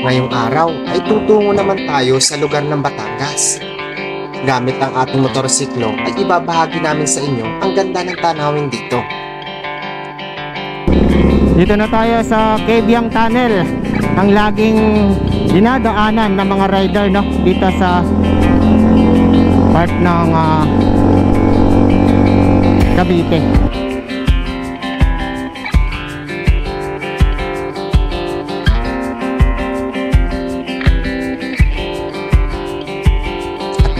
Ngayong araw ay tutungo naman tayo sa lugar ng Batangas. Gamit ang ating motorsiklo ay ibabahagi namin sa inyo ang ganda ng tanawin dito. Dito na tayo sa Cabiang Tunnel, ang laging dinadaanan ng mga rider, no? Dito sa part ng Cavite.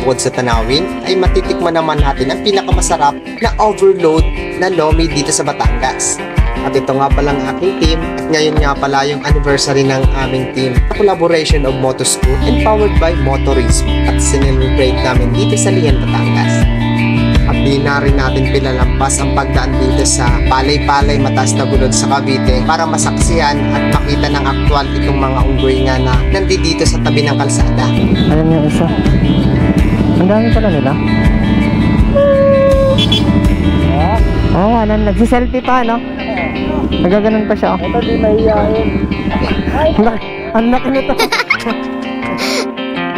Bukod sa tanawin, ay matitikman naman natin ang pinakamasarap na overload na lomi dito sa Batangas. At ito nga palang aking team, at ngayon nga pala yung anniversary ng aming team. A collaboration of Motoscoot and powered by Motorismo, at sinelebrate namin dito sa Lian, Batangas. At di na rin natin pinalampas ang pagdaan dito sa palay-palay mataas na gulod sa Cavite para masaksihan at makita ng aktwal itong mga unggoy nga na nandito sa tabi ng kalsada. Ayan yung isa. Ang dami pala nila. Oo nga, nagsiselfie pa, no? Nagaganon pa siya. Ito di mahihayin. Ang laki nito.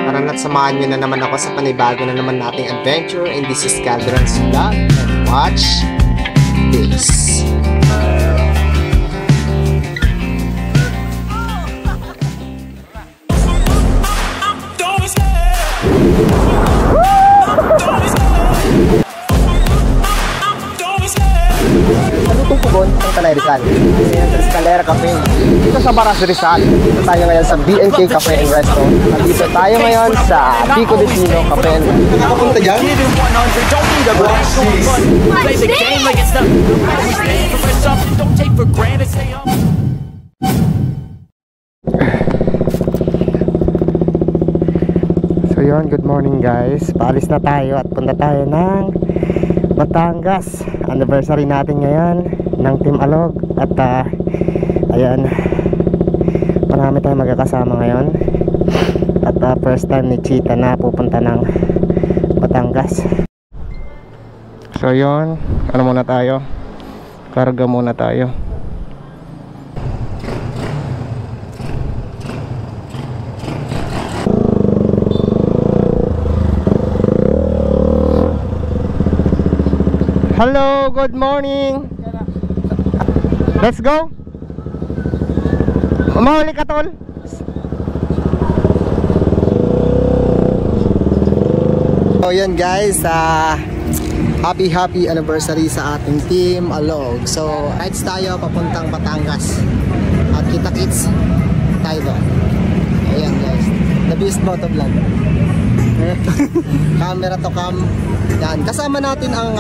Tara na't samahan nyo na naman ako sa panibago na naman nating adventure in this is Calderon's Vlog, and watch this. Itong Pugon, ang Talay Rizal. Ayan, sa Escalera Cafe. Dito sa Baras Rizal. Dito tayo ngayon sa BNK Cafe and Resto. At dito tayo ngayon sa Pico de Pino Cafe and Resto. Nakapunta dyan? So yun, good morning guys. Paalis na tayo at punta tayo ng Batangas. Anniversary natin ngayon ng Team Alog. At ayan, marami tayong magkakasama ngayon. At first time ni Chita na pupunta ng Batangas. So yun, ano muna tayo? Karga muna tayo. Hello, good morning. Let's go. Umahuli ka, tol. So yan guys, happy anniversary sa ating Team Alog. So rides tayo papuntang Batangas. At kita-kits tayo doon. Ayan guys, the beast motovlog. Camera to cam. Yan, kasama natin ang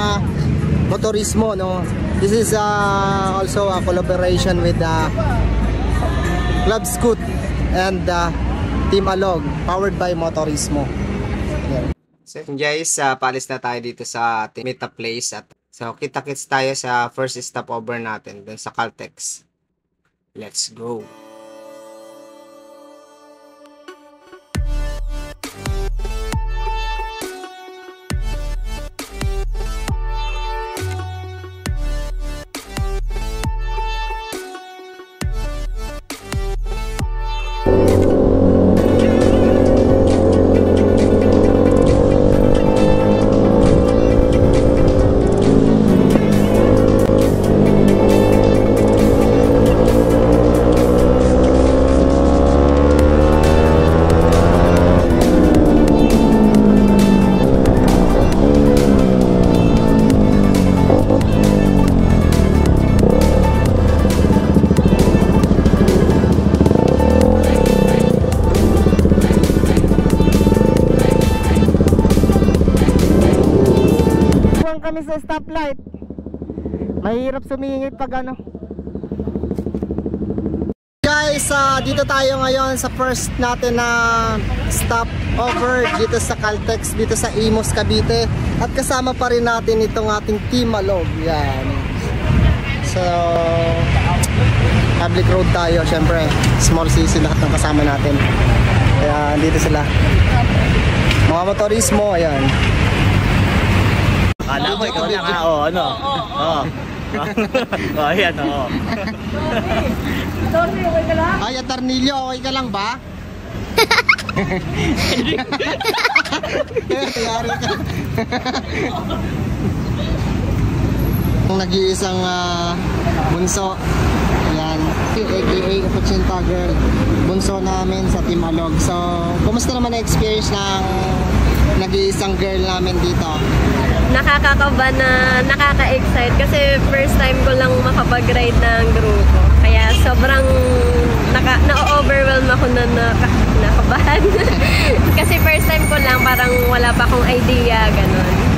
Motorismo, no? This is also a collaboration with Club Scoot and Team Alog, powered by Motorismo. Yeah. So guys, paalis na tayo dito sa meet up place. At so kita-kits tayo sa first stopover natin dun sa Caltex. Let's go. Kami sa stoplight. Mahirap sumingit pag ano. Guys, dito tayo ngayon sa first natin na stopover dito sa Caltex, dito sa Imus, Cavite. At kasama pa rin natin itong ating Team Alog. Yan. So public road tayo, syempre. Small CC lahat ng kasama natin. Kaya dito sila. Mga Motorismo, ayan. Akala ko ikaw lang ha, ano? Oo. Ayan, oo. Ay, Atarnilyo, okay ka lang ba? Yari ka. Ang nag-iisang bunso. Yan. AKA Kuchinta Girl. Bunso namin sa Team Alog. So, kumusta naman ang experience ng nag-iisang girl namin dito? Nakakakaba na nakaka-excite kasi first time ko lang makapag-ride ng grupo. Kaya sobrang na-overwhelm ako na nakabahan. Kasi first time ko lang, parang wala pa akong idea, ganun.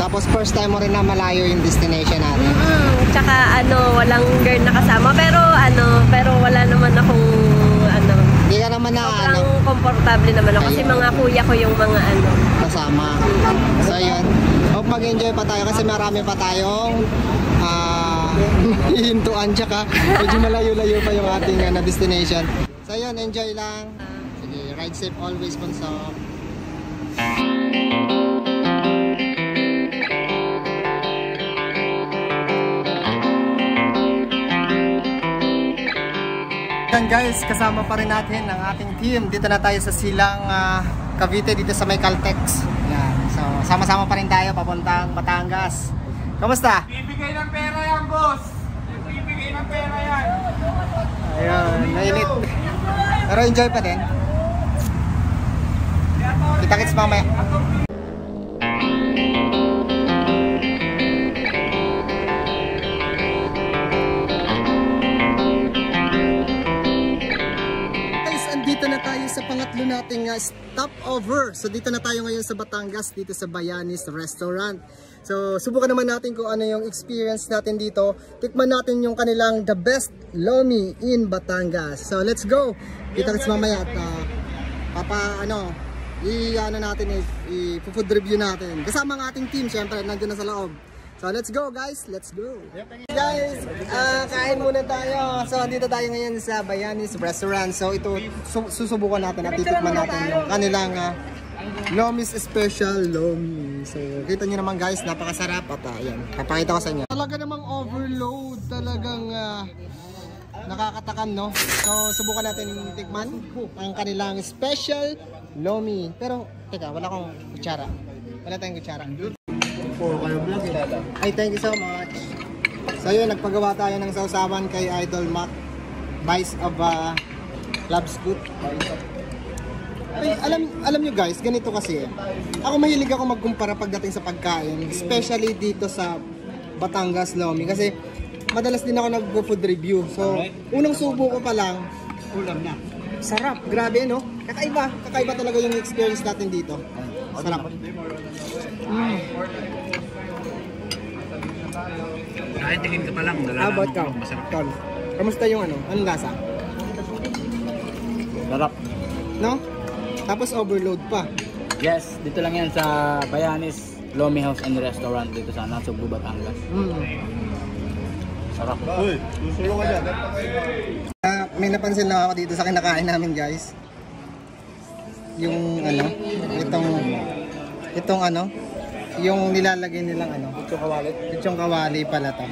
Tapos first time mo rin na malayo yung destination natin. Tsaka walang girl na kasama. Pero wala naman akong Hindi ka naman na sobrang komportable naman ako kasi mga kuya ko yung mga kasama. So yun, hope mag-enjoy pa tayo kasi marami pa tayong hihintuan, tsaka medyo malayo-layo pa yung ating destination. So yun, enjoy lang. Sige, ride safe always, Bunso. Yan guys, kasama pa rin natin ang ating team. Dito na tayo sa Silang Cavite, dito sa may Caltex. Yan. So, sama-sama pa rin tayo papuntang Batangas. Kamusta? Bibigay ng pera yan, boss. Bibigay ng pera yan. Ayun, mainit. Pero enjoy pa din. Kita-kits mamaya. Dito na tayo sa pangatlo nating stopover. So dito na tayo ngayon sa Batangas, dito sa Bayanis Restaurant. So subukan naman natin kung ano yung experience natin dito. Tikman natin yung kanilang the best lomi in Batangas. So let's go. Kita-kits mamaya at i-food review natin. Kasama ang ating team, syempre nandiyan na sa loob. So let's go guys, let's go. Guys, kain muna tayo. So dito tayo ngayon sa Bayanis Restaurant. So ito susubukan natin at titikman natin yung kanilang Lomi's Special Lomi. So kita nyo naman guys, napakasarap at ayan, papakita ko sa inyo. Talaga namang overload, talagang nakakatakam, no? So subukan natin tikman ang kanilang Special Lomi. Pero teka, wala akong kutsara. Wala tayong kutsara. Ay, thank you so much. So yun, nagpagawa tayo ng sausawan kay Idol Mac, Vice of Club Scoot. Ay, alam nyo guys, ganito kasi. Ako mahilig ako magkumpara pagdating sa pagkain, especially dito sa Batangas Lomi. Kasi madalas din ako nag-food review. So, unang subo ko pa lang, ulam na. Sarap, grabe no? Kakaiba talaga yung experience natin dito. Sarap. Kahit tingin ka pa lang, About ka? Tol, kamusta yung anong lasa? Sarap. No? Tapos overload pa. Yes, dito lang yan sa Bayanis Lomi House and Restaurant dito sa Nasugbu, Batangas. Sarap. Uy, susulo ka dyan. May napansin lang ako dito sa kinakain namin guys. Yung yung nilalagay nilang lechong kawali pala to.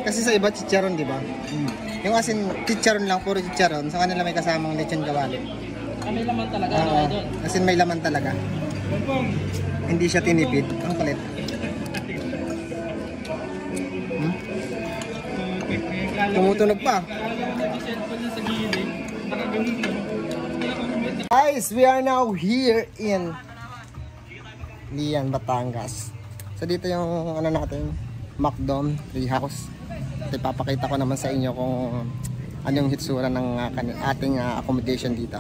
Kasi sa iba chicharon, di ba? Yung asin chicharon lang, puro chicharon. Sa kanila may kasamang lechon kawali. May laman talaga. Asin may laman talaga. Hindi siya tinipid. Ang palit. Tumutunog pa. Guys, we are now here in Lian, Batangas. So dito yung natin, Macdom Treehouse. At ipapakita ko naman sa inyo kung anong hitsura ng ating accommodation dito.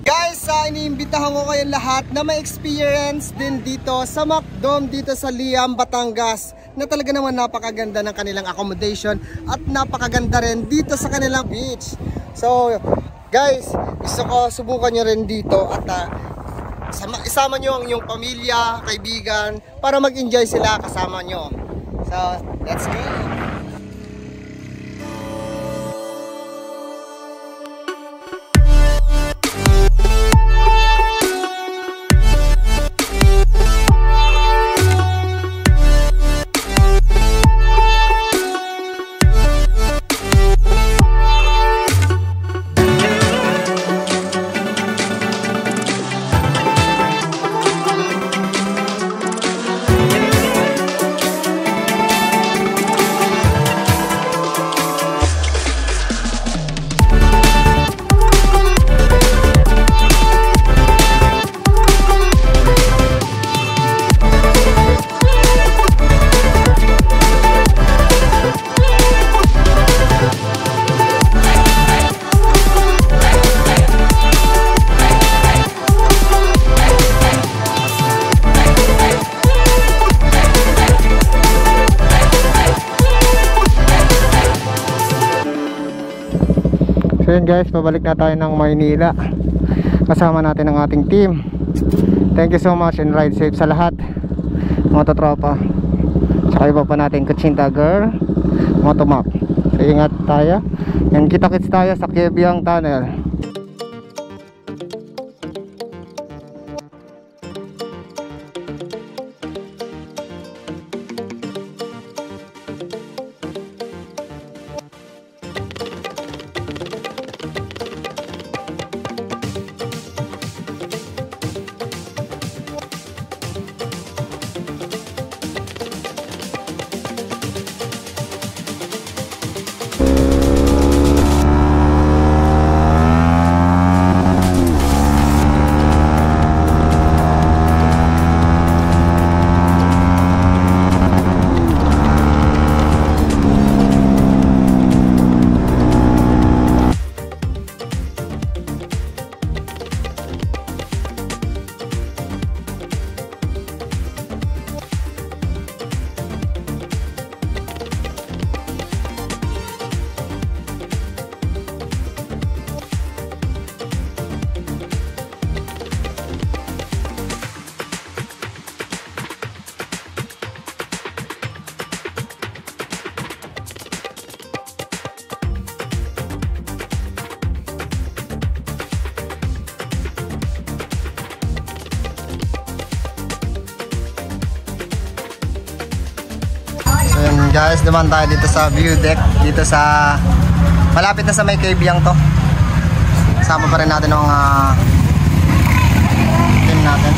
Guys, iniimbitahan ko kayong lahat na may experience din dito sa Macdom dito sa Lian, Batangas, na talaga naman napakaganda ng kanilang accommodation at napakaganda rin dito sa kanilang beach. So guys, gusto ko subukan nyo rin dito at isama nyo ang inyong pamilya, kaibigan para mag-enjoy sila kasama nyo. So, let's go! So yun guys, pabalik na tayo ng Maynila. Kasama natin ang ating team. Thank you so much and ride safe sa lahat, mga tropa. Tsaka iba pa natin Kutsinta Girl, Motomap. So ingat tayo. Yan, kita-kits tayo sa Kebyang Tunnel. Guys, naman tayo dito sa view deck, dito sa malapit na sa may Kebyang to. Sama pa rin natin ng team natin.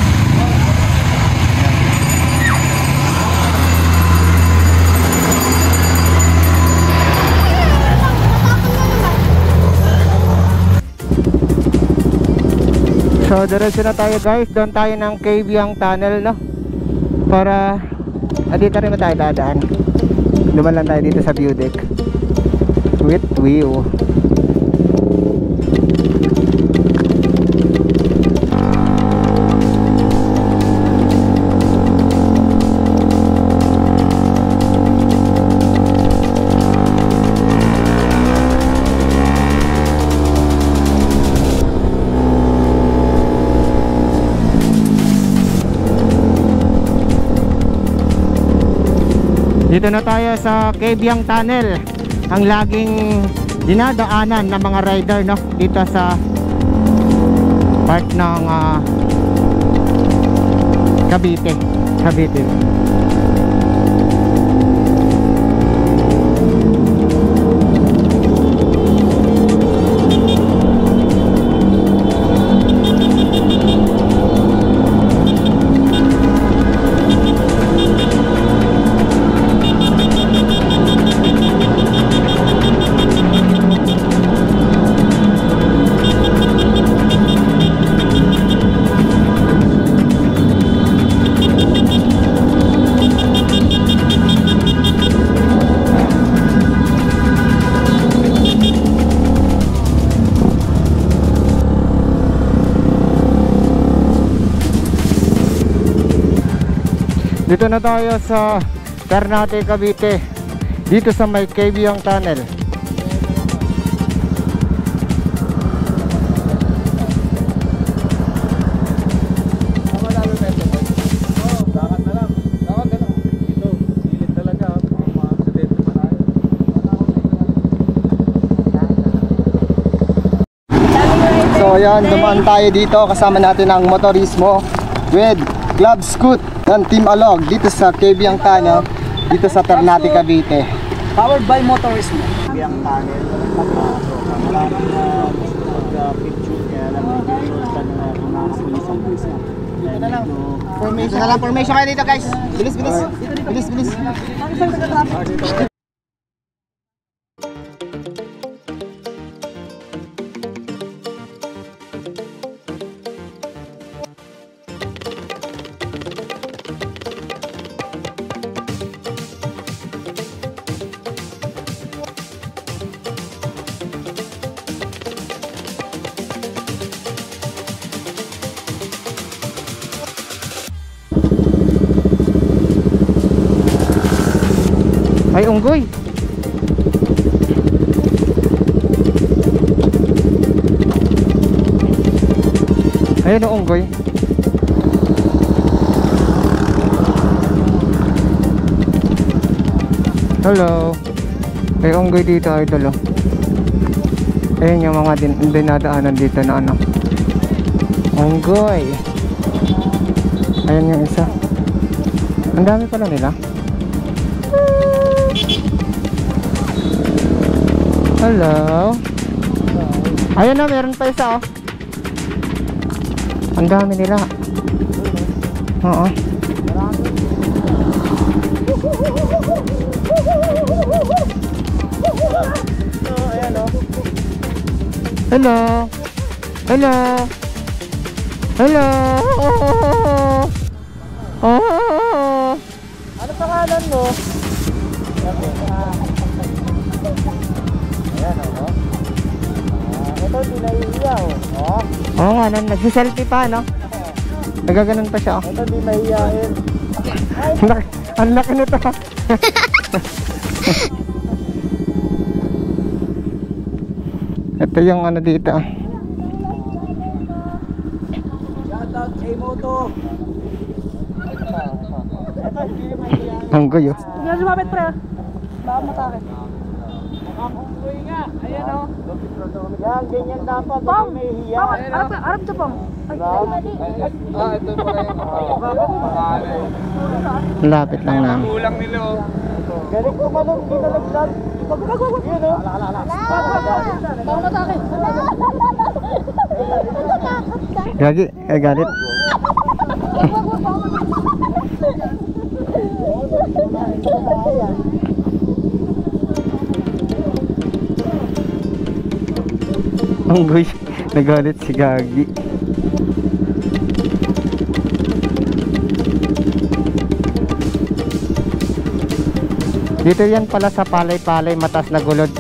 So diretso na tayo guys, doon tayo ng Kebyang Tunnel, no? Para dito rin na tayo dadaan. Duman lang tayo dito sa view deck with view. Dito na tayo sa Kebyang Tunnel, ang laging dinadaanan ng mga rider, no? Dito sa part ng Cavite. Dito na tayo sa Ternate, Cavite, dito sa may Kebyang Tunnel. So yan, dumaan tayo dito, kasama natin ang motorismo with Club Scoot ng Team Alog dito sa Kebyang Tunnel, dito sa Ternate, Cavite. Powered by Motorismo. Kebyang Tunnel. Maraming mag-picture kaya lang medyo short na mga pulis. Dito na lang. Formation kayo dito guys. Bilis. Ay, unggoy. Ayun ang unggoy. Hello. May unggoy dito, idol. Ayun yung mga dinadaanan dito na ano. Unggoy. Ayun yung isa. Ang dami pala nila. Hello. Ayun na, meron pa isa oh. Ang dami nila. Oo. Hello. Hello. Hello. Oh. Ano pangalan mo? Ayan o. Ito hindi nahihiya o. Oo nga, nagsiselfie pa, no? Nagaganon pa siya, oh. Ito hindi nahihiyain. Ang laki nito. Ito yung ano dito. Shoutout kay Moto. Ito hindi mahihiyain. Ang guyo. Hindi na lumapit pre. Baka matake. Nakakunggoy nga. Ayan o. Yan, ganyan dapat. Pong! Pong! Arap to Pong. Ito pala yung Lapit lang namin. kulang nila o. Galing ko manong, hindi nalagdan. Yun o. Baka matake. Gagi, galit. Ang guy, nagalit si Gagi. Dito yan pala sa palay-palay, matas na gulod.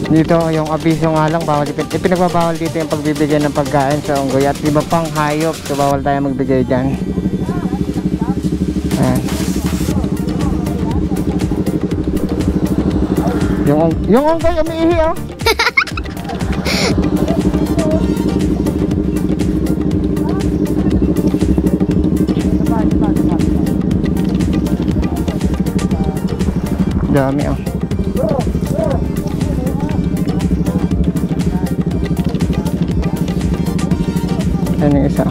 Dito yung abiso nga lang, bawal ipinagbabawal dito yung pagbibigay ng pagkain sa unggoy at iba pang hayop, so bawal tayo magbigay dyan. Ayan. Yung unggoy umiihi oh. Dami oh. Yan yung isa.